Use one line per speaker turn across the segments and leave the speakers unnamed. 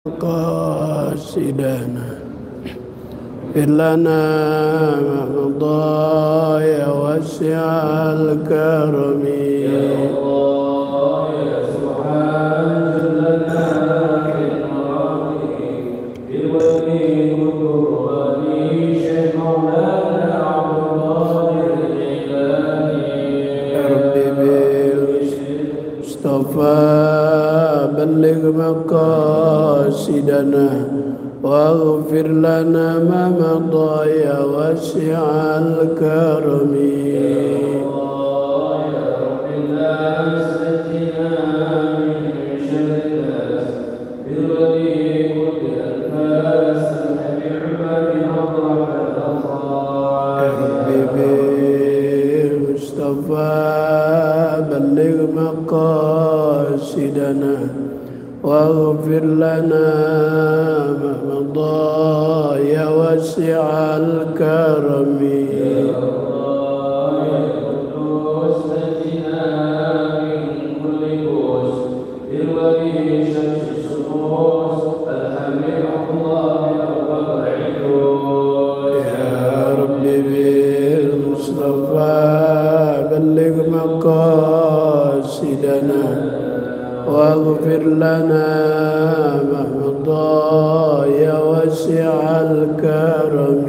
قاصدنا اغفر لنا ما مضى يا واسع الكرم
يا الله يا سبحان لنا في الكرم بالوفي والقرآن شيخ مولانا عبد القادر الجيلاني
يا ربي بالمصطفى بلغ مقاصدنا واغفر لنا ما مضى يا واسع الكرم بلغ مقاصدنا واغفر لنا ما مضى يا واسع الكرم مقاصدنا واغفر لنا ما مضى يا واسع الكرم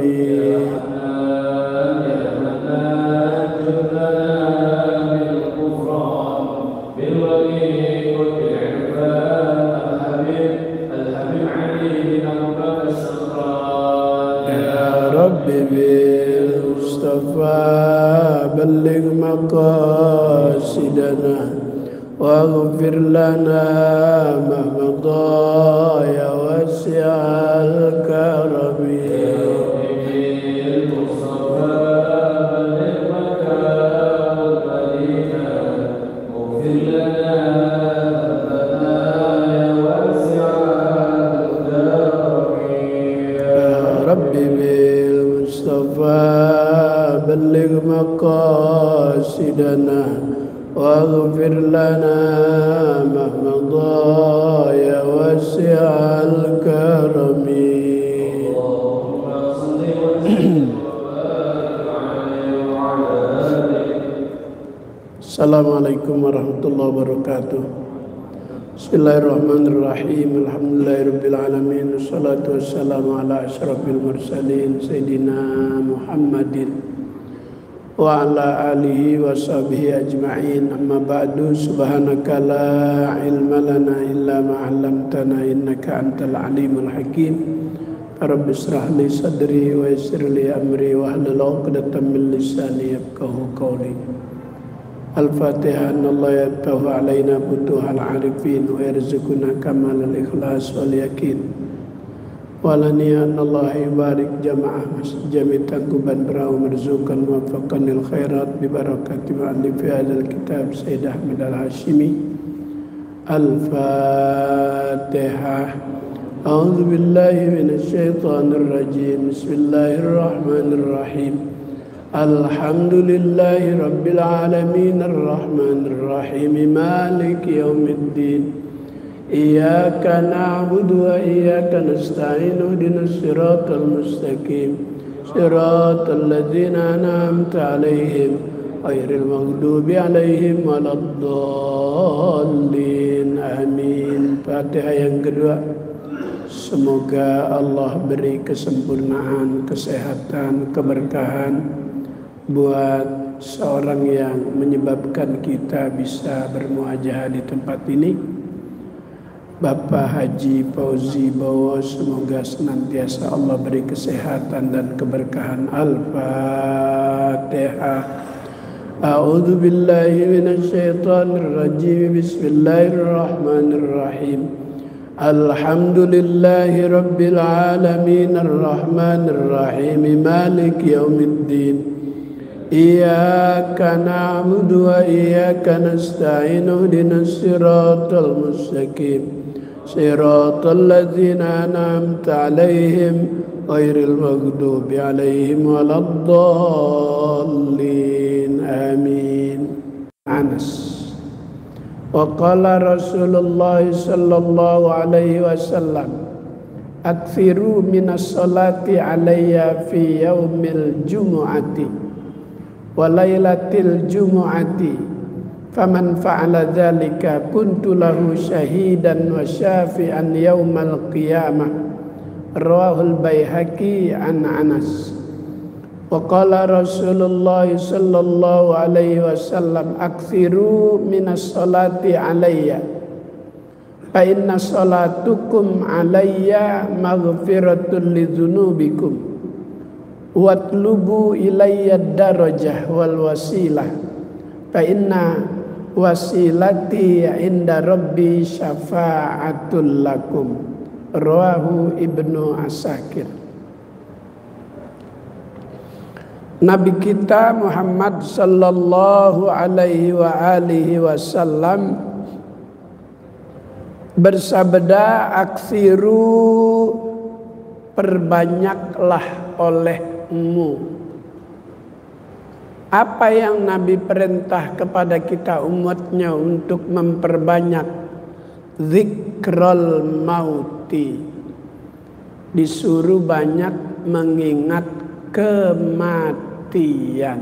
بالمصطفى بلغ مقاصدنا واغفر لنا ما مضى يا واسع الكرم بلغ مقاصدنا واغفر لنا ما مضى يا واسع الكرم Assalamualaikum warahmatullahi wabarakatuh. Bismillahirrahmanirrahim. Alhamdulillahirabbil alamin. Wassalatu wassalamu ala asyrafil mursalin sayyidina Muhammadin wa ala alihi wa sahbihi ajma'in. Amma ba'du. Subhanaka la ilma lana illa ma 'allamtana innaka antal alimul hakim. Rabbi israh li sadri wa yassir li amri wa hlul 'uqdatam min lisani yafqahu qawli. Al-Fatihah. Allah yaftahu alaina futuhal arifin wa yarzuquna kamal al-ikhlas wal yakin. Walaniya Allah ibarik jama'ah masjid jami' tangkuban berau merzuqan muwaffaqan lil khairat bi barakati mu'allif hadzal kitab Sayyid Ahmad Al-Hashimi. Al-Fatihah. A'udzu billahi minasy syaithanir rajim. Bismillahirrahmanirrahim. Alhamdulillahi rabbil alamin arrahmanir rahim maliki yaumiddin. Iyyaka na'budu wa iyyaka nasta'in ihdinas siratal mustaqim siratal ladzina an'amta 'alaihim ghairil maghdubi 'alaihim waladdallin. Amin. Fatihah yang kedua. Semoga Allah beri kesempurnaan, kesehatan, keberkahan buat seorang yang menyebabkan kita bisa bermuajah di tempat ini, Bapak Haji Fauzi Bowo. Semoga senantiasa Allah beri kesehatan dan keberkahan. Al-Fatihah. A'udzu billahi minasy syaithanir rajim. Bismillahirrahmanirrahim. Alhamdulillahi rabbil alamin arrahmanir rahim maliki yaumiddin. Iyyaka na'budu wa iyyaka nasta'in ihdinas siratal mustaqim siratal ladzina an'amta 'alaihim ghairil maghdubi 'alaihim waladdallin. Amin. Anas. Wa qala Rasulullah sallallahu alaihi wasallam, "Aktsiru minas salati alayya fi yaumil jumu'ati wa lailatil jumu'ati, faman fa'ala dzalika kuntu lahu syahidan wa syafi'an yaumal qiyamah." Rawahul Baihaqi an Anas. Wa qala Rasulullah sallallahu alaihi wasallam, "Aktsiru minas salati alayya fa inna salatukum alayya maghfiratun lidzunubikum watlubu ilayya darajah wal wasilah fa inna wasilati inda rabbi syafa'atul lakum." Rawahu Ibnu Asakir. Nabi kita Muhammad sallallahu alaihi wa alihi wasallam bersabda, "Aksiru, perbanyaklah olehmu." Apa yang Nabi perintah kepada kita umatnya untuk memperbanyak zikrul mauti. Disuruh banyak mengingat kematian.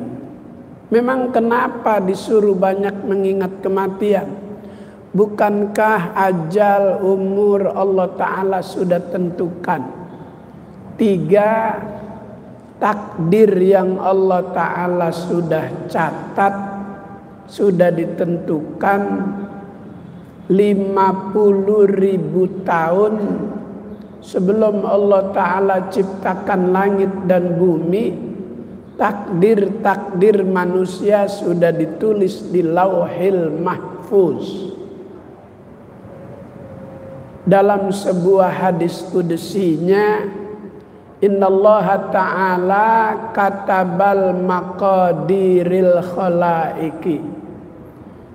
Memang kenapa disuruh banyak mengingat kematian? Bukankah ajal umur Allah Ta'ala sudah tentukan? 3 takdir yang Allah Ta'ala sudah catat, sudah ditentukan 50.000 tahun sebelum Allah Ta'ala ciptakan langit dan bumi. Takdir-takdir manusia sudah ditulis di Lauhil Mahfuz. Dalam sebuah hadis qudsinya, innallaha ta'ala katabal maqadiril khalaiqi.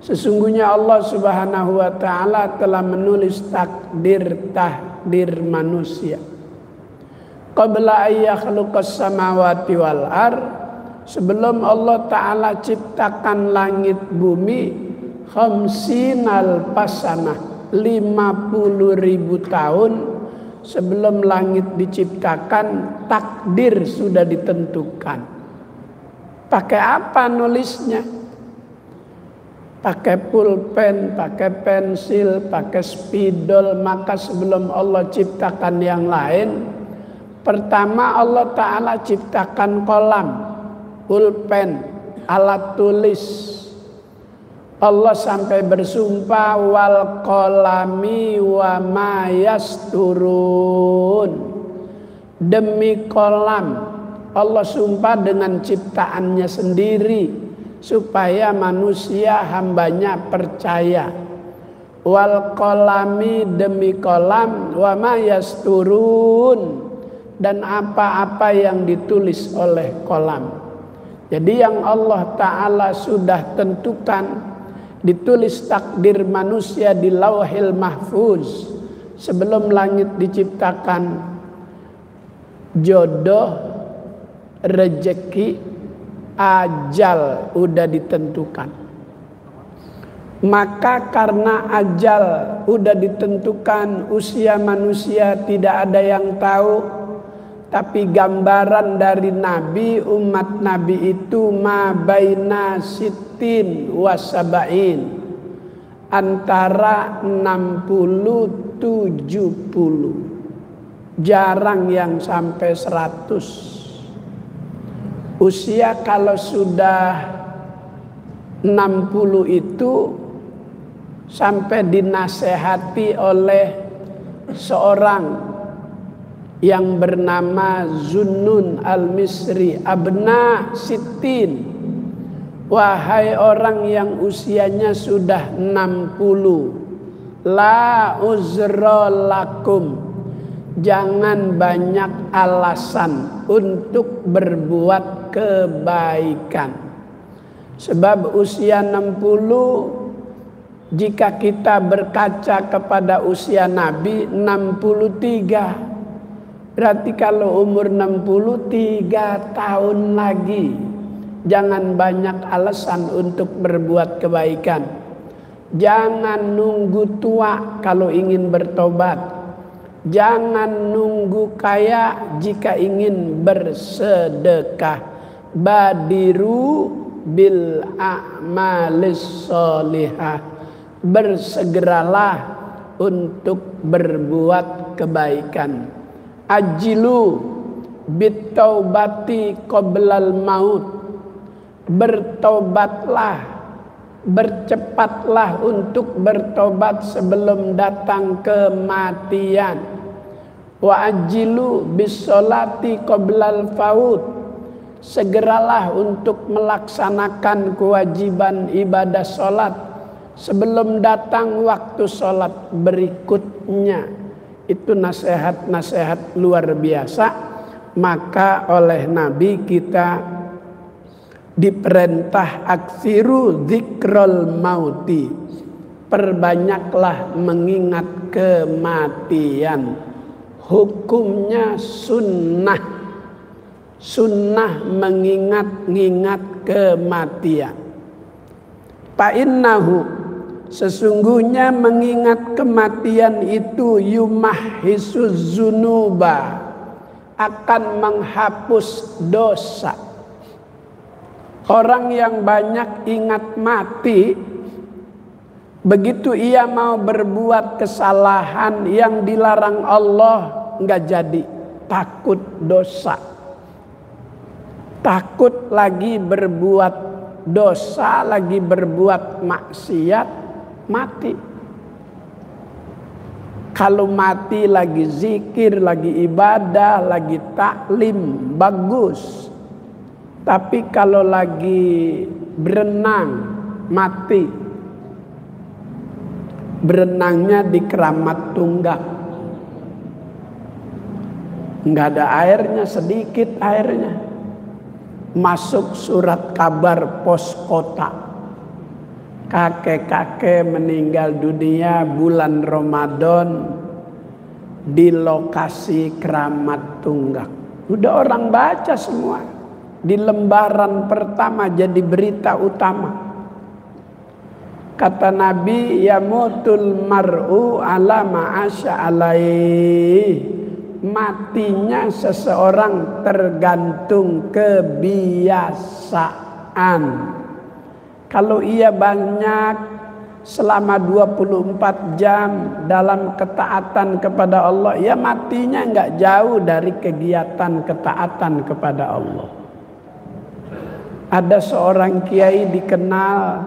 Sesungguhnya Allah Subhanahu wa ta'ala telah menulis takdir manusia. Qabla ayyakhluqas samawati wal ar, sebelum Allah Ta'ala ciptakan langit bumi, khamsinal pasanah, 50.000 tahun sebelum langit diciptakan, takdir sudah ditentukan. Pakai apa nulisnya? Pakai pulpen, pakai pensil, pakai spidol. Maka sebelum Allah ciptakan yang lain, pertama Allah Ta'ala ciptakan kolam, pulpen, alat tulis. Allah sampai bersumpah, wal kolami wa ma yasturun. Demi kolam, Allah sumpah dengan ciptaannya sendiri, supaya manusia hambanya percaya. Wal kolami, demi kolam, wa ma yasturun, dan apa-apa yang ditulis oleh kolam. Jadi yang Allah Ta'ala sudah tentukan, ditulis takdir manusia di Lauhil Mahfuz sebelum langit diciptakan. Jodoh, rezeki, ajal udah ditentukan. Maka karena ajal udah ditentukan, usia manusia tidak ada yang tahu. Tapi gambaran dari Nabi, umat Nabi itu ma baina sittin wa sab'in, antara 60 70. Jarang yang sampai 100. Usia kalau sudah 60 itu sampai dinasehati oleh seorang yang bernama Zunnun al-Misri, abna sittin. Wahai orang yang usianya sudah 60, la uzra lakum, jangan banyak alasan untuk berbuat kebaikan. Sebab usia 60, jika kita berkaca kepada usia Nabi 63, berarti kalau umur 63 tahun lagi, jangan banyak alasan untuk berbuat kebaikan. Jangan nunggu tua kalau ingin bertobat. Jangan nunggu kaya jika ingin bersedekah. Badiru bil a'malis sholihah. Bersegeralah untuk berbuat kebaikan. Ajilu bitaubati qoblal maut. Bertobatlah, bercepatlah untuk bertobat sebelum datang kematian. Wa ajilu bisolati qoblal faut. Segeralah untuk melaksanakan kewajiban ibadah sholat sebelum datang waktu sholat berikutnya. Itu nasihat-nasihat luar biasa. Maka oleh Nabi kita diperintah aksiru dzikrul mauti. Perbanyaklah mengingat kematian. Hukumnya sunnah. Sunnah mengingat-ingat kematian. Fa'innahu, sesungguhnya mengingat kematian itu yumahhisuz zunuba, akan menghapus dosa. Orang yang banyak ingat mati, begitu ia mau berbuat kesalahan yang dilarang Allah, nggak jadi, takut dosa. Takut lagi berbuat dosa, lagi berbuat maksiat, mati. Kalau mati lagi zikir, lagi ibadah, lagi taklim, bagus. Tapi kalau lagi berenang, mati. Berenangnya di Keramat Tunggak. Nggak ada airnya, sedikit airnya. Masuk surat kabar pos kota. Kakek-kakek meninggal dunia bulan Ramadan di lokasi Keramat Tunggak. Udah orang baca semua. Di lembaran pertama jadi berita utama. Kata Nabi, yamutul mar'u ala ma'asya alaih. Matinya seseorang tergantung kebiasaan. Kalau ia banyak selama 24 jam dalam ketaatan kepada Allah, ya matinya enggak jauh dari kegiatan ketaatan kepada Allah. Ada seorang kiai dikenal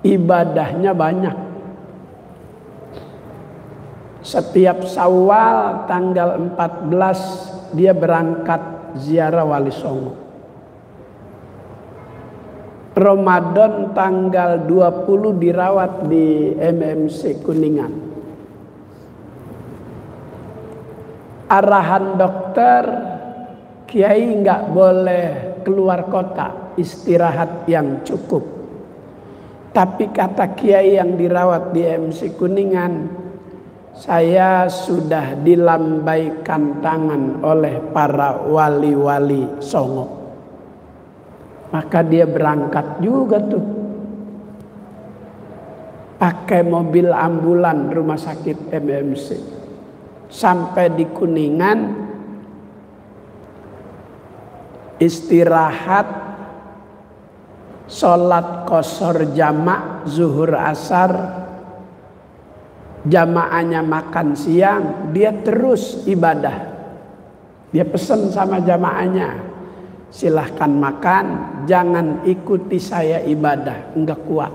ibadahnya banyak. Setiap Syawal tanggal 14 dia berangkat ziarah Wali Songo. Ramadan tanggal 20 dirawat di MMC Kuningan. Arahan dokter, kiai nggak boleh keluar kota, istirahat yang cukup. Tapi kata kiai yang dirawat di MC Kuningan, saya sudah dilambaikan tangan oleh para wali-wali Songo. Maka dia berangkat juga tuh. Pakai mobil ambulan rumah sakit MMC. Sampai di Kuningan, istirahat, sholat qashar jamak, zuhur asar, jamaahnya makan siang, dia terus ibadah. Dia pesan sama jamaahnya, silahkan makan, jangan ikuti saya ibadah, enggak kuat.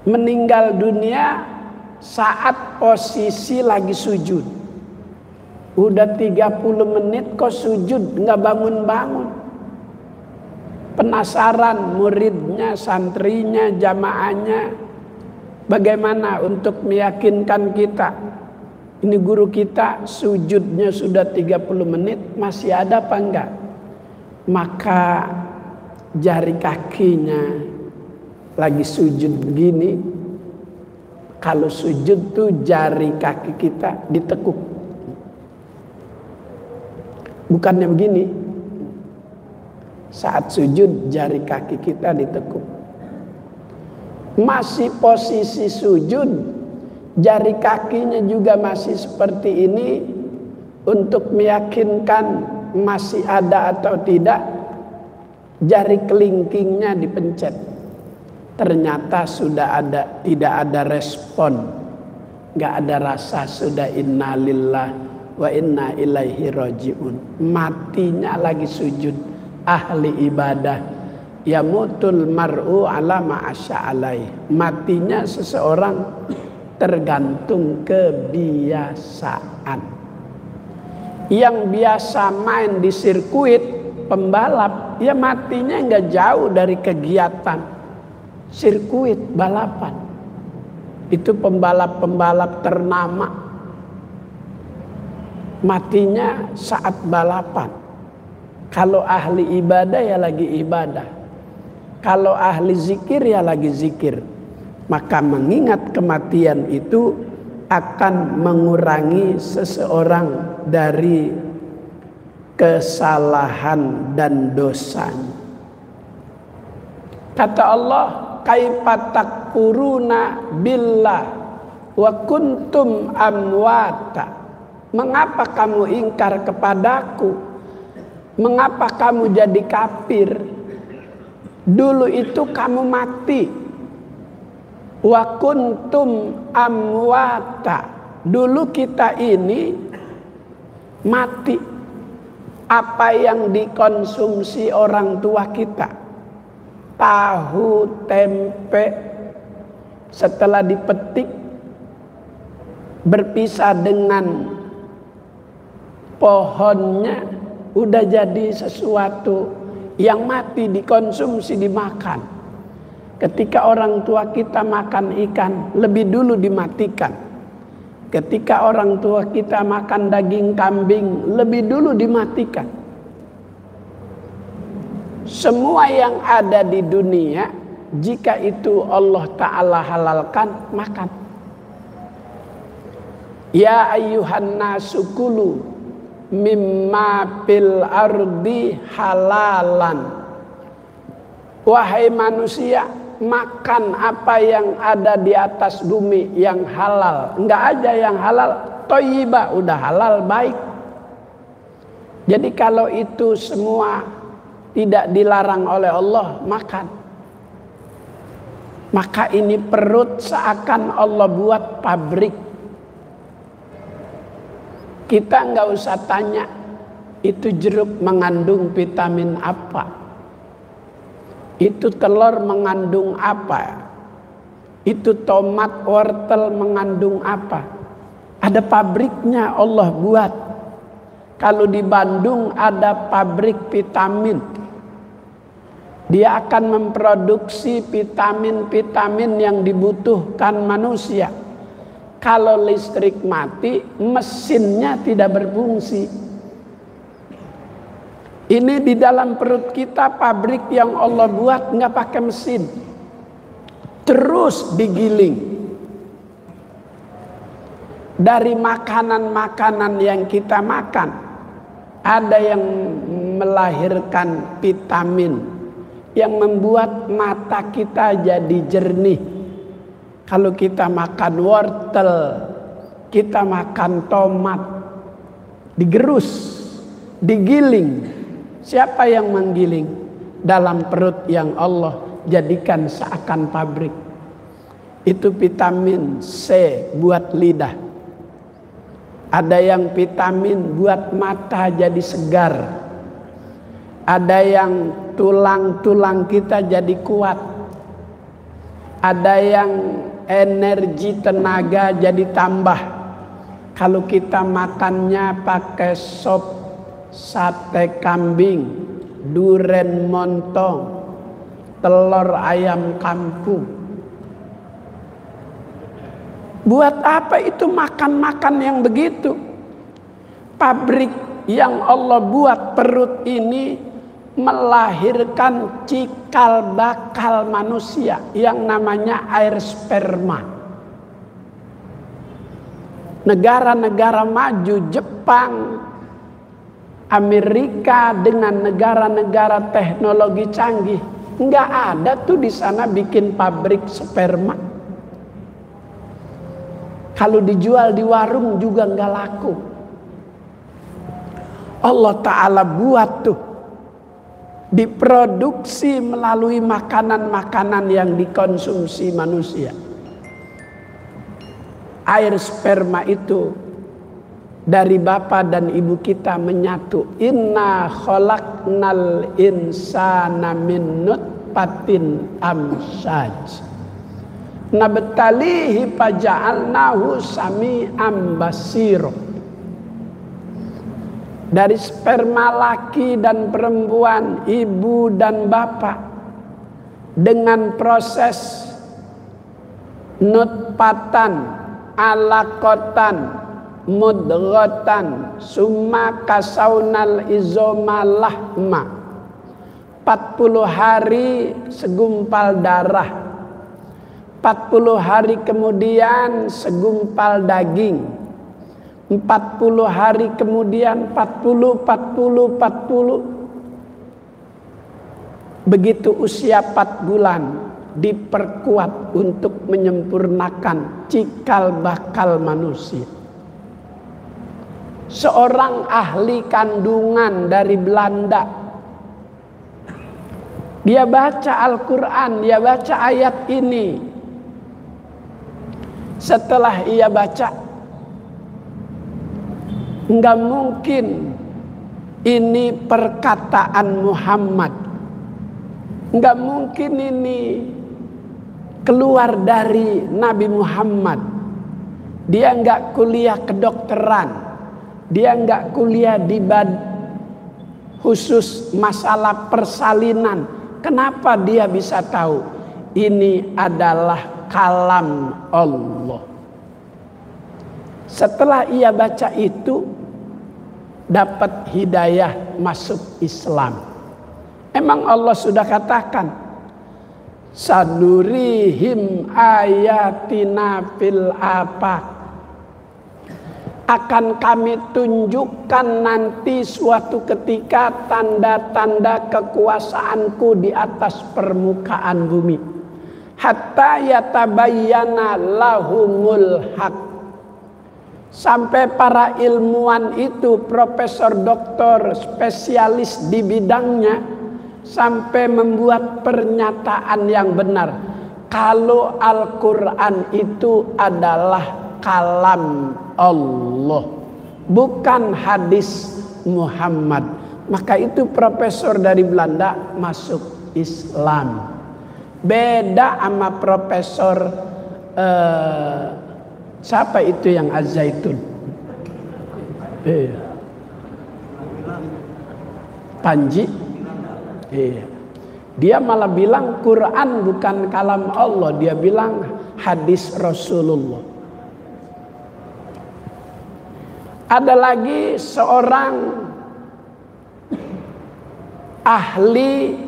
Meninggal dunia saat posisi lagi sujud. Udah 30 menit kok sujud, enggak bangun-bangun. Penasaran muridnya, santrinya, jamaahnya, bagaimana untuk meyakinkan kita. Ini guru kita sujudnya sudah 30 menit, masih ada apa enggak? Maka jari kakinya lagi sujud begini. Kalau sujud tuh jari kaki kita ditekuk. Bukannya begini. Saat sujud jari kaki kita ditekuk. Masih posisi sujud, jari kakinya juga masih seperti ini. Untuk meyakinkan masih ada atau tidak, jari kelingkingnya dipencet. Ternyata sudah ada, tidak ada respon, nggak ada rasa, sudah innalillah wa inna ilaihi rajiun. Matinya lagi sujud, ahli ibadah. Yamutul mar'u ala ma'asya alaih. Matinya seseorang tergantung kebiasaan. Yang biasa main di sirkuit pembalap, ya matinya nggak jauh dari kegiatan sirkuit balapan. Itu pembalap-pembalap ternama, matinya saat balapan. Kalau ahli ibadah ya lagi ibadah, kalau ahli zikir ya lagi zikir. Maka mengingat kematian itu akan mengurangi seseorang dari kesalahan dan dosanya. Kata Allah, kaifa takfuruna billah wa kuntum amwata. Mengapa kamu ingkar kepadaku? Mengapa kamu jadi kafir? Dulu itu kamu mati. Wa kuntum amwata. Dulu kita ini mati. Apa yang dikonsumsi orang tua kita, tahu, tempe, setelah dipetik berpisah dengan pohonnya, udah jadi sesuatu yang mati, dikonsumsi, dimakan. Ketika orang tua kita makan ikan, lebih dulu dimatikan. Ketika orang tua kita makan daging kambing, lebih dulu dimatikan. Semua yang ada di dunia, jika itu Allah Ta'ala halalkan, makan. Ya ayyuhan nasu kulu mimma fil ardi halalan. Wahai manusia, makan apa yang ada di atas bumi yang halal. Enggak aja yang halal, thayyibah, udah halal, baik. Jadi kalau itu semua tidak dilarang oleh Allah, makan. Maka ini perut seakan Allah buat pabrik. Kita enggak usah tanya, itu jeruk mengandung vitamin apa? Itu telur mengandung apa? Itu tomat, wortel mengandung apa? Ada pabriknya Allah buat. Kalau di Bandung ada pabrik vitamin. Dia akan memproduksi vitamin-vitamin yang dibutuhkan manusia. Kalau listrik mati, mesinnya tidak berfungsi. Ini di dalam perut kita pabrik yang Allah buat, nggak pakai mesin, terus digiling. Dari makanan-makanan yang kita makan, ada yang melahirkan vitamin yang membuat mata kita jadi jernih. Kalau kita makan wortel, kita makan tomat, digerus, digiling. Siapa yang menggiling? Dalam perut yang Allah jadikan seakan pabrik. Itu vitamin C buat lidah. Ada yang vitamin buat mata jadi segar. Ada yang tulang-tulang kita jadi kuat. Ada yang energi tenaga jadi tambah. Kalau kita makannya pakai sop sate kambing, duren montong, telur ayam kampung. Buat apa itu makan-makan yang begitu? Pabrik yang Allah buat perut ini melahirkan cikal bakal manusia yang namanya air sperma. Negara-negara maju, Jepang, Amerika dengan negara-negara teknologi canggih, nggak ada tuh di sana bikin pabrik sperma. Kalau dijual di warung juga nggak laku. Allah Ta'ala buat tuh, diproduksi melalui makanan-makanan yang dikonsumsi manusia. Air sperma itu dari bapak dan ibu kita menyatu. Inna khalaqnal insana min nutfatin amsyaj nabtalihi faja'alnahu sami'an basira. Dari sperma laki dan perempuan, ibu dan bapak, dengan proses nutfatan, alaqatan, mudghatan, summa kasaunal izoma lahma. 40 hari segumpal darah, 40 hari kemudian segumpal daging, 40 hari kemudian 40. Begitu usia 4 bulan diperkuat untuk menyempurnakan cikal bakal manusia. Seorang ahli kandungan dari Belanda, dia baca Al-Quran, dia baca ayat ini. Setelah ia baca, enggak mungkin ini perkataan Muhammad, enggak mungkin ini keluar dari Nabi Muhammad. Dia enggak kuliah kedokteran, dia enggak kuliah di khusus masalah persalinan. Kenapa dia bisa tahu ini adalah kalam Allah? Setelah ia baca itu, dapat hidayah masuk Islam. Emang Allah sudah katakan, sanurihim ayatina fil afaq. Akan kami tunjukkan nanti suatu ketika tanda-tanda kekuasaanku di atas permukaan bumi. Hatta yatabayyana lahumul haq. Sampai para ilmuwan itu, profesor, doktor, spesialis di bidangnya, sampai membuat pernyataan yang benar. Kalau Al-Quran itu adalah kalam Allah, bukan hadis Muhammad. Maka itu profesor dari Belanda masuk Islam. Beda sama profesor siapa itu yang Az-Zaitun? Panji. Dia malah bilang Quran bukan kalam Allah, dia bilang hadis Rasulullah. Ada lagi seorang ahli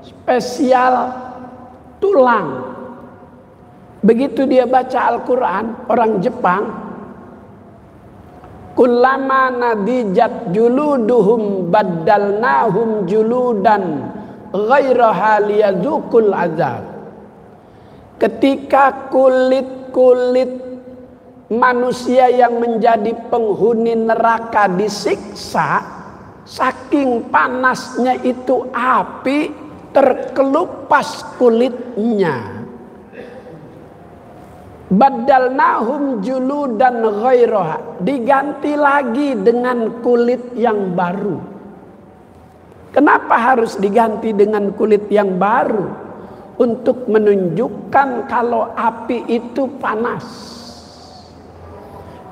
spesial tulang. Begitu dia baca Al-Quran, orang Jepang, kullama nadijat juluduhum baddalnahum juludan ghairaha liyadzukul azab. Ketika kulit-kulit manusia yang menjadi penghuni neraka disiksa, saking panasnya itu api, terkelupas kulitnya. Badalnahum juludan ghairaha, diganti lagi dengan kulit yang baru. Kenapa harus diganti dengan kulit yang baru? Untuk menunjukkan kalau api itu panas.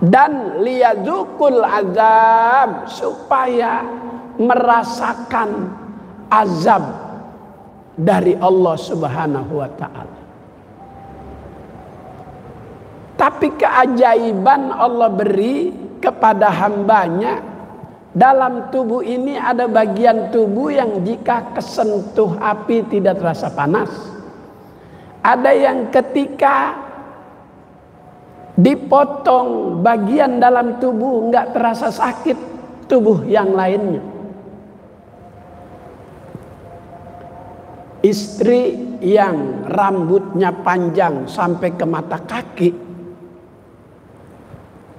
Dan liyadzukul azab, supaya merasakan azab dari Allah Subhanahu wa ta'ala. Tapi keajaiban Allah beri kepada hambanya, dalam tubuh ini ada bagian tubuh yang jika kesentuh api tidak terasa panas. Ada yang ketika dipotong bagian dalam tubuh nggak terasa sakit. tubuh yang lainnya. Istri yang rambutnya panjang sampai ke mata kaki,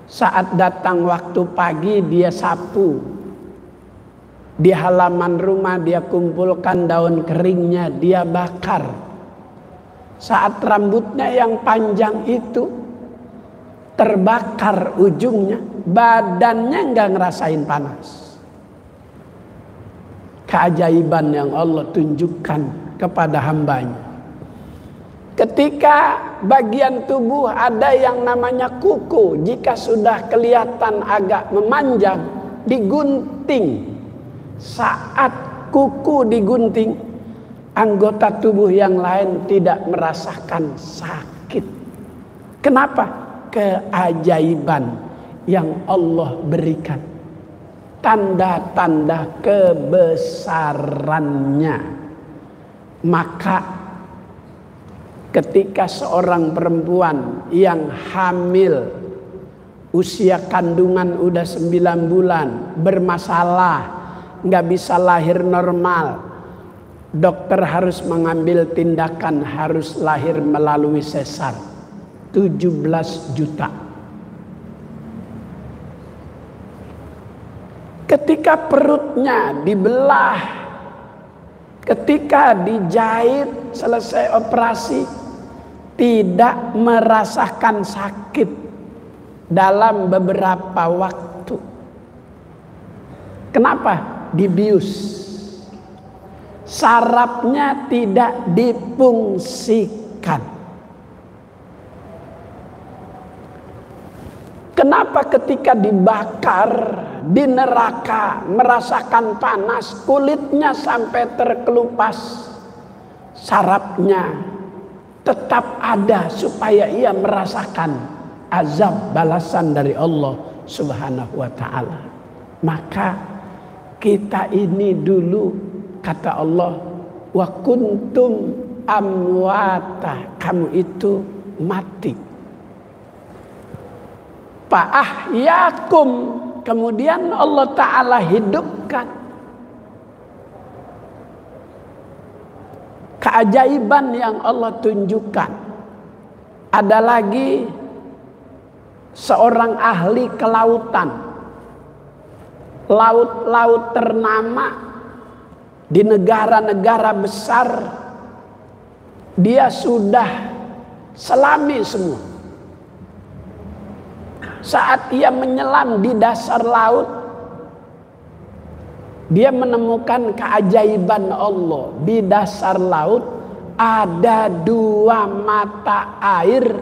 saat datang waktu pagi dia sapu. Di halaman rumah dia kumpulkan daun keringnya, dia bakar. Saat rambutnya yang panjang itu terbakar ujungnya, badannya nggak ngerasain panas. Keajaiban yang Allah tunjukkan kepada hambanya. Ketika bagian tubuh ada yang namanya kuku, jika sudah kelihatan agak memanjang, digunting. Saat kuku digunting, anggota tubuh yang lain tidak merasakan sakit. Kenapa? Keajaiban yang Allah berikan. Tanda-tanda kebesarannya. Maka ketika seorang perempuan yang hamil, usia kandungan udah 9 bulan, bermasalah, nggak bisa lahir normal, dokter harus mengambil tindakan, harus lahir melalui sesar. 17 juta. Ketika perutnya dibelah, ketika dijahit, selesai operasi, tidak merasakan sakit dalam beberapa waktu. Kenapa? Dibius. Sarafnya tidak difungsikan. Kenapa ketika dibakar di neraka merasakan panas, kulitnya sampai terkelupas, sarafnya tetap ada supaya ia merasakan azab balasan dari Allah Subhanahu wa ta'ala. Maka kita ini dulu, kata Allah, wa kuntum amwata, kamu itu mati. Fa'ahyakum, kemudian Allah Ta'ala hidupkan. Keajaiban yang Allah tunjukkan. Ada lagi seorang ahli kelautan. Laut-laut ternama di negara-negara besar, dia sudah selami semua. Saat ia menyelam di dasar laut, dia menemukan keajaiban Allah. Di dasar laut ada 2 mata air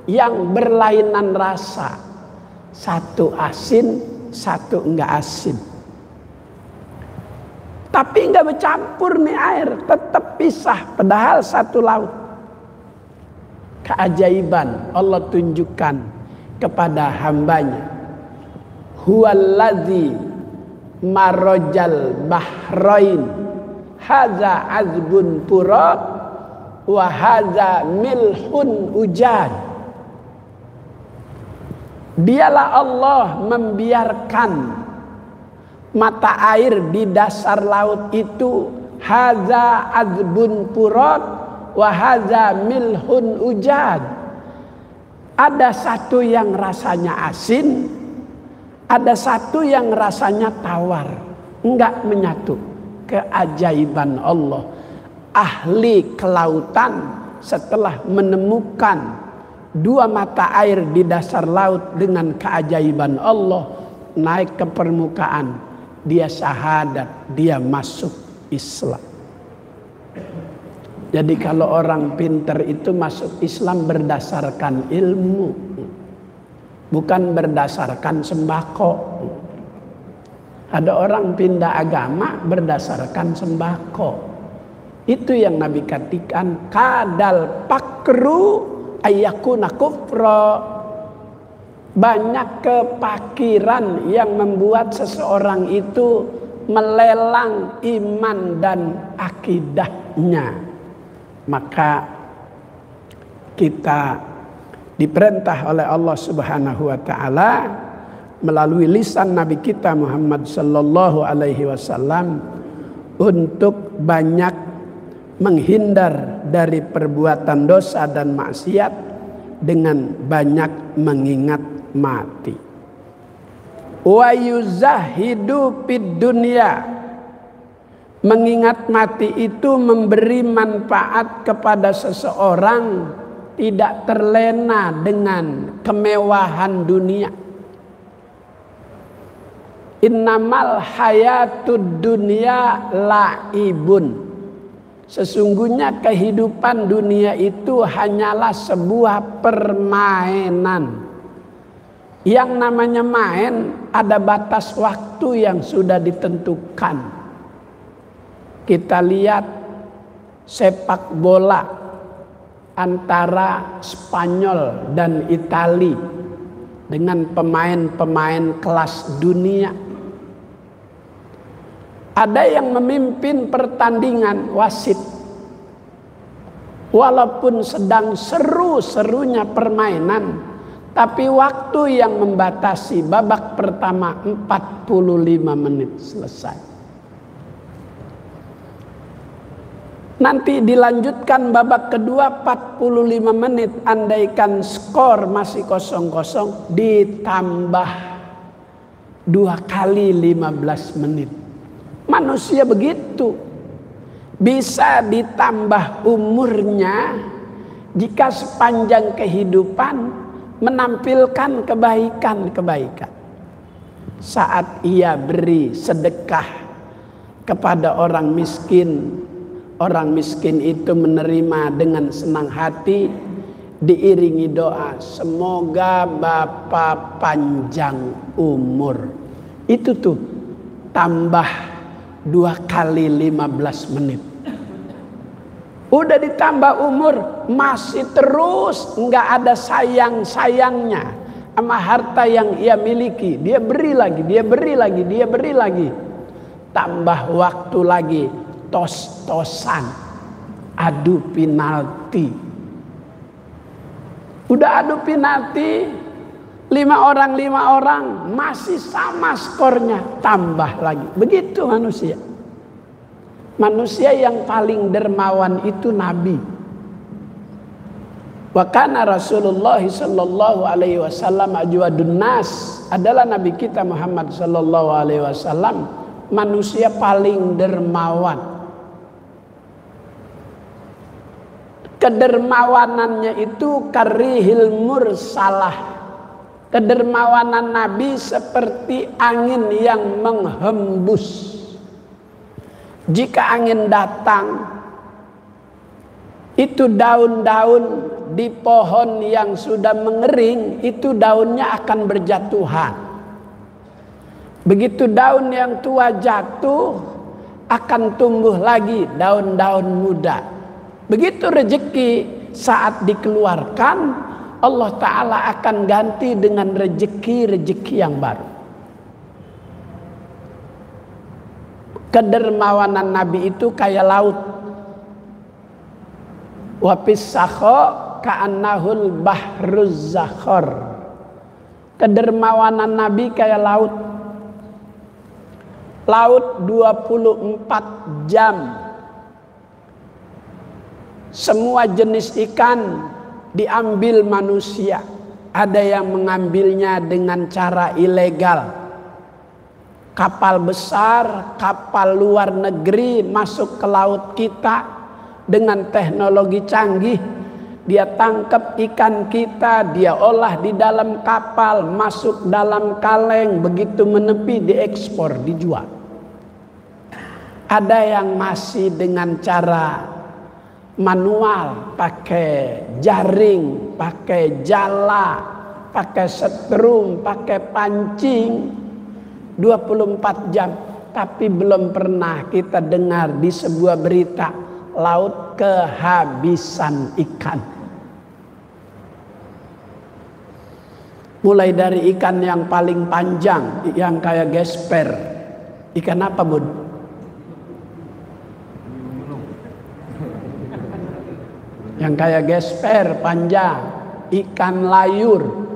yang berlainan rasa. Satu asin, satu enggak asin. Tapi enggak bercampur nih air, tetap pisah, padahal satu laut. Keajaiban Allah tunjukkan kepada hambanya. Huwallazi marajal bahrain, hadza azbun furat wa hadza milhun ujad. Dialah Allah membiarkan mata air di dasar laut itu, hadza azbun furat wa hadza milhun ujad. Ada satu yang rasanya asin, ada satu yang rasanya tawar, enggak menyatu. Keajaiban Allah. Ahli kelautan setelah menemukan 2 mata air di dasar laut dengan keajaiban Allah, naik ke permukaan, dia syahadat, dia masuk Islam. Jadi kalau orang pintar itu masuk Islam berdasarkan ilmu, bukan berdasarkan sembako. Ada orang pindah agama berdasarkan sembako. Itu yang Nabi katakan, kadal pakru ayyakuna kufra. Banyak kepakiran yang membuat seseorang itu melelang iman dan akidahnya. Maka kita diperintah oleh Allah Subhanahu wa ta'ala melalui lisan Nabi kita Muhammad sallallahu alaihi wasallam untuk banyak menghindar dari perbuatan dosa dan maksiat dengan banyak mengingat mati. Wa yuzahidu fid dunya. Mengingat mati itu memberi manfaat kepada seseorang, tidak terlena dengan kemewahan dunia. Innamal hayatud dunya laibun. Sesungguhnya kehidupan dunia itu hanyalah sebuah permainan. Yang namanya main ada batas waktu yang sudah ditentukan. Kita lihat sepak bola antara Spanyol dan Itali dengan pemain-pemain kelas dunia. Ada yang memimpin pertandingan, wasit. Walaupun sedang seru-serunya permainan, tapi waktu yang membatasi babak pertama 45 menit selesai. Nanti dilanjutkan babak kedua 45 menit, andaikan skor masih 0-0 ditambah 2 kali 15 menit. Manusia begitu, bisa ditambah umurnya jika sepanjang kehidupan menampilkan kebaikan-kebaikan. Saat ia beri sedekah kepada orang miskin, orang miskin itu menerima dengan senang hati, diiringi doa, semoga Bapak panjang umur. Itu tuh tambah 2 kali 15 menit. Udah ditambah umur, masih terus nggak ada sayang-sayangnya sama harta yang ia miliki. Dia beri lagi, dia beri lagi, dia beri lagi. Tambah waktu lagi, tos-tosan, adu penalti. Udah adu penalti, 5 orang masih sama skornya, tambah lagi. Begitu manusia. Manusia yang paling dermawan itu Nabi. Wa kana Rasulullah sallallahu alaihi wasallam ajwadun nas. Adalah Nabi kita Muhammad sallallahu alaihi wasallam manusia paling dermawan. Kedermawanannya itu karihil mursalah. Kedermawanan Nabi seperti angin yang menghembus. Jika angin datang, itu daun-daun di pohon yang sudah mengering, itu daunnya akan berjatuhan. Begitu daun yang tua jatuh, akan tumbuh lagi daun-daun muda. Begitu rezeki saat dikeluarkan, Allah Ta'ala akan ganti dengan rezeki-rezeki yang baru. Kedermawanan Nabi itu kayak laut. Wa pisakho ka'annahul bahruz zakhor. Kedermawanan Nabi kayak laut. Laut 24 jam. Semua jenis ikan diambil manusia. Ada yang mengambilnya dengan cara ilegal. Kapal besar, kapal luar negeri masuk ke laut kita dengan teknologi canggih. Dia tangkap ikan kita, dia olah di dalam kapal, masuk dalam kaleng, begitu menepi diekspor, dijual. Ada yang masih dengan cara manual, pakai jaring, pakai jala, pakai setrum, pakai pancing, 24 jam. Tapi belum pernah kita dengar di sebuah berita laut kehabisan ikan. Mulai dari ikan yang paling panjang, yang kayak gesper. Ikan apa, Bud? Yang kayak gesper panjang, ikan layur.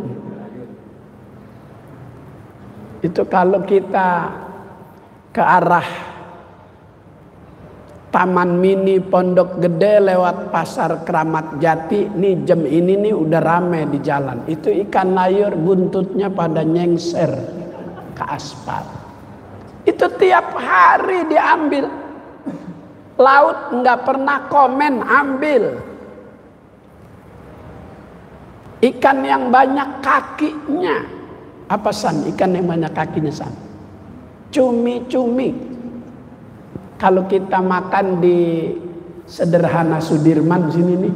Itu kalau kita ke arah Taman Mini Pondok Gede lewat Pasar Kramat Jati, nih jam ini nih udah rame di jalan. Itu ikan layur buntutnya pada nyengser ke aspal. Itu tiap hari diambil. Laut nggak pernah komen, ambil. Ikan yang banyak kakinya. Apa San? Ikan yang banyak kakinya San? Cumi-cumi. Kalau kita makan di Sederhana Sudirman sini nih,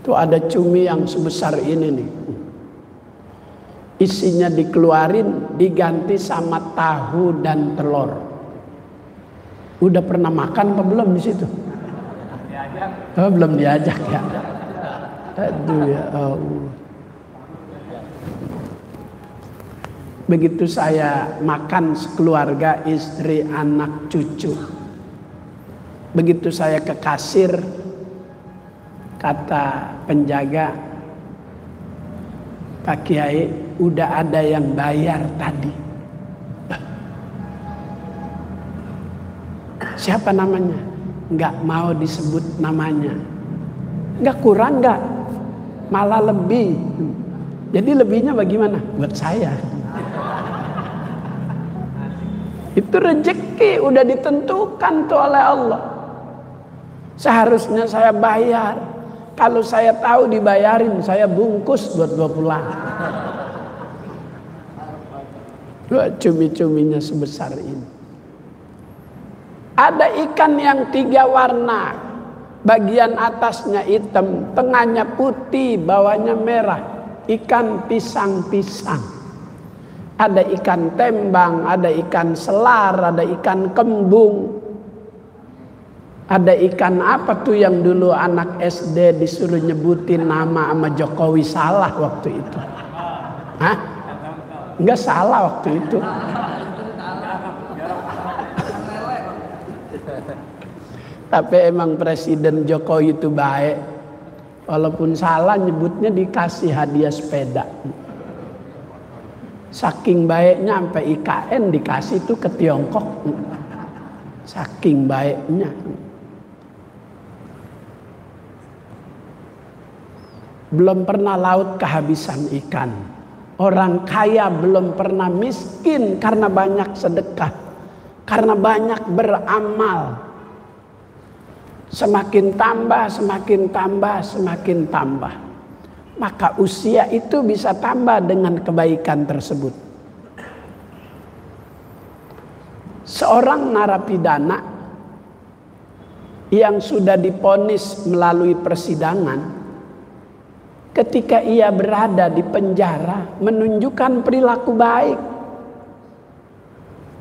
tuh ada cumi yang sebesar ini nih. Isinya dikeluarin, diganti sama tahu dan telur. Udah pernah makan apa belum di situ? Oh, belum diajak ya. Aduh ya Allah. Begitu saya makan sekeluarga, istri, anak, cucu. Begitu saya ke kasir, kata penjaga, Pak Kiai, udah ada yang bayar tadi. Siapa namanya? Nggak mau disebut namanya. Nggak kurang nggak, malah lebih. Jadi lebihnya bagaimana? Buat saya. Itu rezeki udah ditentukan tuh oleh Allah. Seharusnya saya bayar. Kalau saya tahu dibayarin, saya bungkus buat bawa pulang. Cumi-cuminya sebesar ini. Ada ikan yang 3 warna. Bagian atasnya hitam, tengahnya putih, bawahnya merah. Ikan pisang-pisang. Ada ikan tembang, ada ikan selar, ada ikan kembung. Ada ikan apa tuh yang dulu anak SD disuruh nyebutin nama sama Jokowi salah waktu itu? Hah? Enggak salah waktu itu. Tapi emang Presiden Jokowi itu baik. Walaupun salah nyebutnya dikasih hadiah sepeda. Saking baiknya sampai IKN dikasih itu ke Tiongkok. Saking baiknya. Belum pernah laut kehabisan ikan. Orang kaya belum pernah miskin karena banyak sedekah. Karena banyak beramal. Semakin tambah, semakin tambah, semakin tambah. Maka usia itu bisa tambah dengan kebaikan tersebut. Seorang narapidana yang sudah divonis melalui persidangan, ketika ia berada di penjara menunjukkan perilaku baik,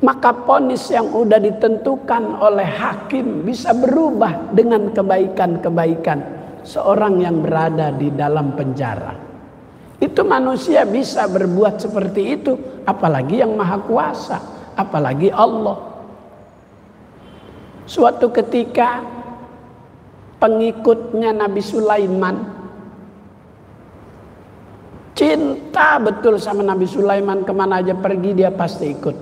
maka vonis yang sudah ditentukan oleh hakim bisa berubah dengan kebaikan-kebaikan seorang yang berada di dalam penjara. Itu manusia bisa berbuat seperti itu, apalagi yang maha kuasa, apalagi Allah. Suatu ketika pengikutnya Nabi Sulaiman cinta betul sama Nabi Sulaiman, kemana aja pergi dia pasti ikut.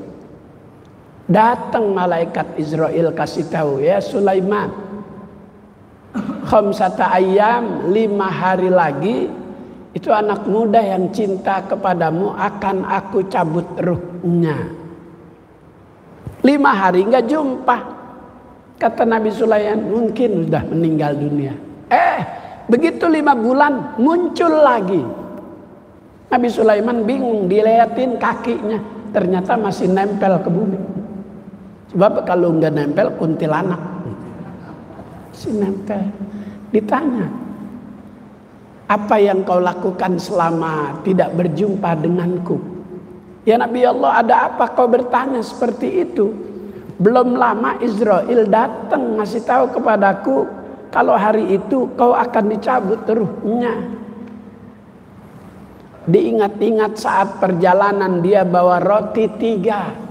Datang malaikat Israel kasih tahu, ya Sulaiman, khamsata ayyam, 5 hari lagi itu anak muda yang cinta kepadamu akan aku cabut ruhnya. 5 hari nggak jumpa. Kata Nabi Sulaiman, mungkin sudah meninggal dunia. Begitu 5 bulan muncul lagi. Nabi Sulaiman bingung, dilihatin kakinya, ternyata masih nempel ke bumi. Sebab kalau nggak nempel kuntilanak. Si nempel. Ditanya, apa yang kau lakukan selama tidak berjumpa denganku? Ya Nabi Allah, ada apa kau bertanya seperti itu? Belum lama Israel datang ngasih tahu kepadaku, kalau hari itu kau akan dicabut ruhnya. Diingat-ingat saat perjalanan dia bawa roti 3.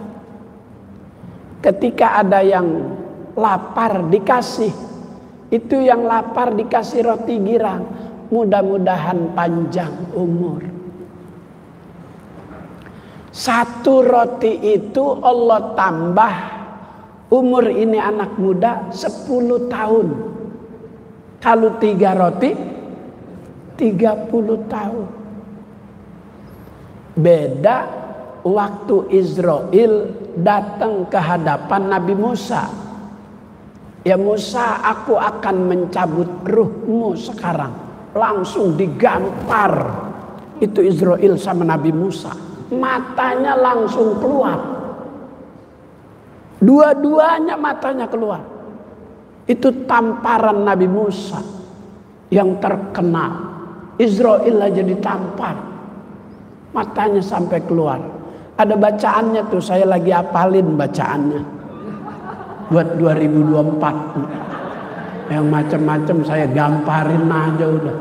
Ketika ada yang lapar dikasih. Itu yang lapar dikasih roti girang. Mudah-mudahan panjang umur. Satu roti itu Allah tambah umur ini anak muda 10 tahun. Kalau 3 roti 30 tahun. Beda waktu Israel datang ke hadapan Nabi Musa. Ya Musa, aku akan mencabut ruhmu sekarang. Langsung digampar. Itu Israel sama Nabi Musa. Matanya langsung keluar. Dua-duanya matanya keluar. Itu tamparan Nabi Musa yang terkenal. Israel aja ditampar. Matanya sampai keluar. Ada bacaannya tuh, saya lagi apalin bacaannya. Buat 2024. Yang macam-macam saya gamparin aja udah.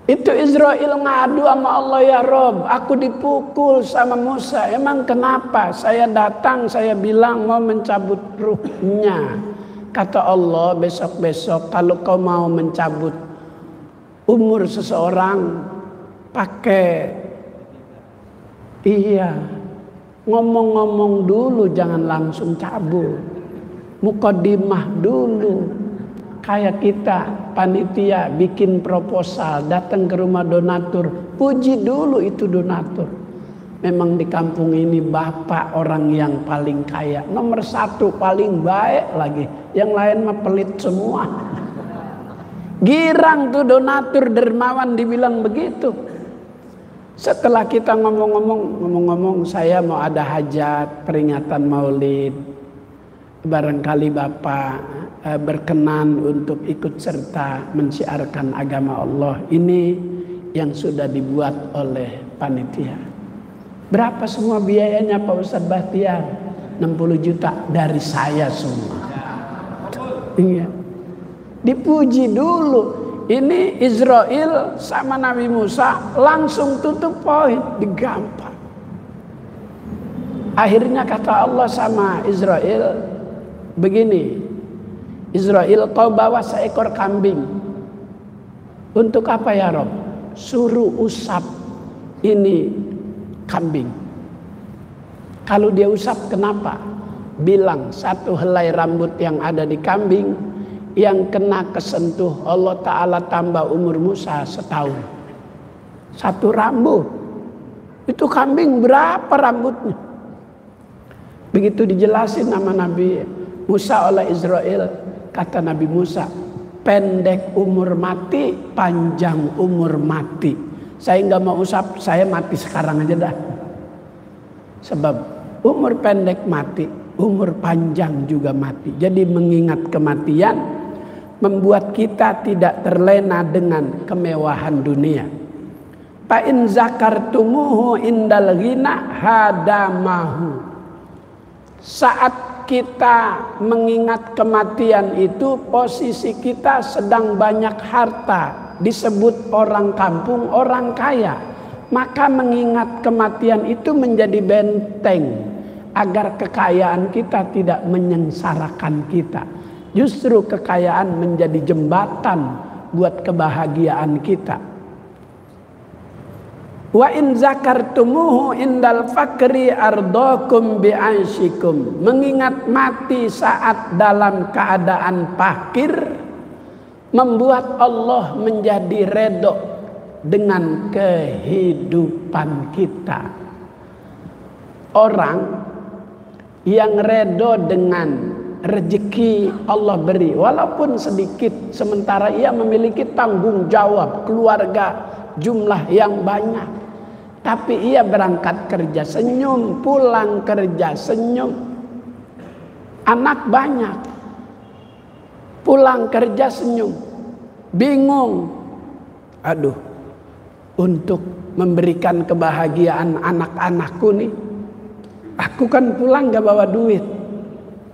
Itu Israel ngadu sama Allah, ya Rob, aku dipukul sama Musa. Emang kenapa? Saya datang, saya bilang mau mencabut ruhnya. Kata Allah, besok-besok kalau kau mau mencabut umur seseorang, pakai ngomong-ngomong dulu, jangan langsung cabut. Muqaddimah dulu. Kayak kita panitia bikin proposal, datang ke rumah donatur, puji dulu itu donatur. Memang di kampung ini bapak orang yang paling kaya, nomor 1 paling baik lagi, yang lain mah pelit semua. Girang tuh donatur dermawan dibilang begitu. Setelah kita ngomong-ngomong, saya mau ada hajat peringatan Maulid, barangkali bapak berkenan untuk ikut serta mensiarkan agama Allah. Ini yang sudah dibuat oleh panitia. Berapa semua biayanya Pak Ustadz Bahtiar? 60 juta dari saya semua. Iya. Dipuji dulu. Ini Israel sama Nabi Musa langsung tutup poin, digampar. Akhirnya kata Allah sama Israel begini, Israel, kau bawa seekor kambing. Untuk apa ya Rob? Suruh usap ini kambing. Kalau dia usap kenapa? Bilang 1 helai rambut yang ada di kambing yang kena kesentuh Allah Ta'ala tambah umur Musa 1 tahun. 1 rambut. Itu kambing berapa rambutnya? Begitu dijelasin nama Nabi Musa oleh Israel. Kata Nabi Musa, pendek umur mati, panjang umur mati. Saya nggak mau usap, saya mati sekarang aja dah. Sebab umur pendek mati, umur panjang juga mati. Jadi mengingat kematian membuat kita tidak terlena dengan kemewahan dunia. Fa in zakartumuhu indal ghina hadamahu. Saat kita mengingat kematian itu, posisi kita sedang banyak harta, disebut orang kampung, orang kaya. Maka mengingat kematian itu menjadi benteng agar kekayaan kita tidak menyengsarakan kita. Justru kekayaan menjadi jembatan buat kebahagiaan kita. Wa in zakartumuhu indal fakri ardakum bi'aisyikum. Mengingat mati saat dalam keadaan fakir membuat Allah menjadi redho dengan kehidupan kita. Orang yang redho dengan rezeki Allah beri walaupun sedikit, sementara ia memiliki tanggung jawab keluarga jumlah yang banyak. Tapi ia berangkat kerja senyum, pulang kerja senyum. Anak banyak, pulang kerja senyum. Bingung, aduh, untuk memberikan kebahagiaan anak-anakku nih, aku kan pulang gak bawa duit.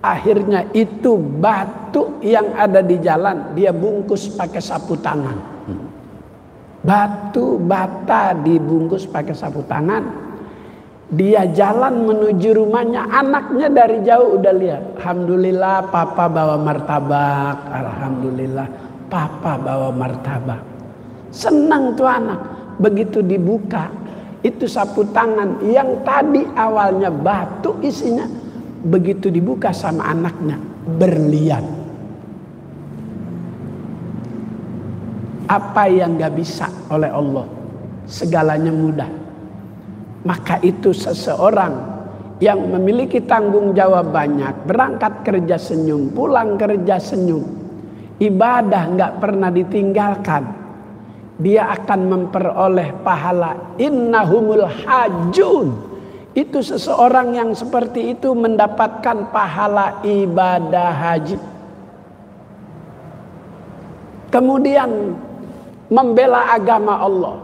Akhirnya itu batu yang ada di jalan dia bungkus pakai sapu tangan. Batu bata dibungkus pakai sapu tangan. Dia jalan menuju rumahnya, anaknya dari jauh udah lihat. Alhamdulillah papa bawa martabak. Alhamdulillah papa bawa martabak. Senang tuh anak. begitu dibuka, itu sapu tangan yang tadi awalnya batu isinya, begitu dibuka sama anaknya berlian. Apa yang gak bisa oleh Allah, segalanya mudah. Maka itu seseorang yang memiliki tanggung jawab banyak, berangkat kerja senyum, pulang kerja senyum, ibadah gak pernah ditinggalkan, dia akan memperoleh pahala innahumul hajun. Itu seseorang yang seperti itu mendapatkan pahala ibadah haji. Kemudian membela agama Allah,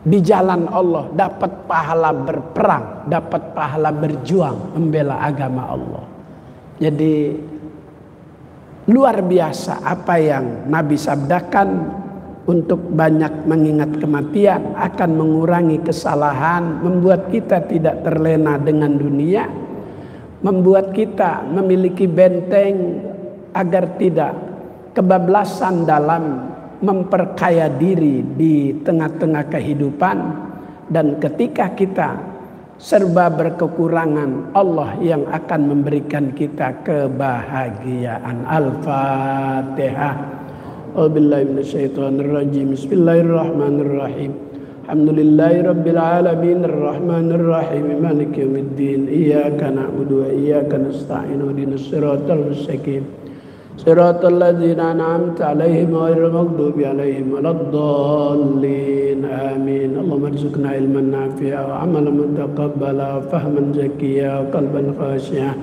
di jalan Allah dapat pahala berperang, dapat pahala berjuang membela agama Allah. Jadi luar biasa apa yang Nabi sabdakan, untuk banyak mengingat kematian akan mengurangi kesalahan, membuat kita tidak terlena dengan dunia, membuat kita memiliki benteng agar tidak kebablasan dalam memperkaya diri di tengah-tengah kehidupan. Dan ketika kita serba berkekurangan, Allah yang akan memberikan kita kebahagiaan. Al-Fatihah. A'udzubillahi minasyaitonirrajim. Bismillahirrahmanirrahim. Alhamdulillahirabbil alamin arrahmanirrahim maliki yaumiddin. Iyyaka na'budu wa iyyaka nasta'in. Ihdinas siratal mustaqim. Siratal ladzina an'amta 'alaihim ghairil maghdubi 'alaihim waladdallin. Amin. Allahumma arzuqna ilman nafi'a wa 'amalan mutaqabbala wa fahman zakiyya wa qalban khashi'a.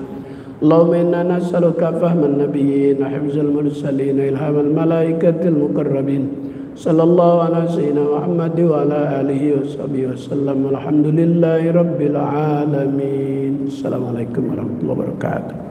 Allahumma inna nas'aluka fahman nabiyyin wa hifzal mursalin wa ilhamal malaikatil muqarrabin. Sallallahu ala sayyidina Muhammad wa ala alihi wa sahbihi wasallam. Alhamdulillahi rabbil alamin. Assalamualaikum warahmatullahi wabarakatuh.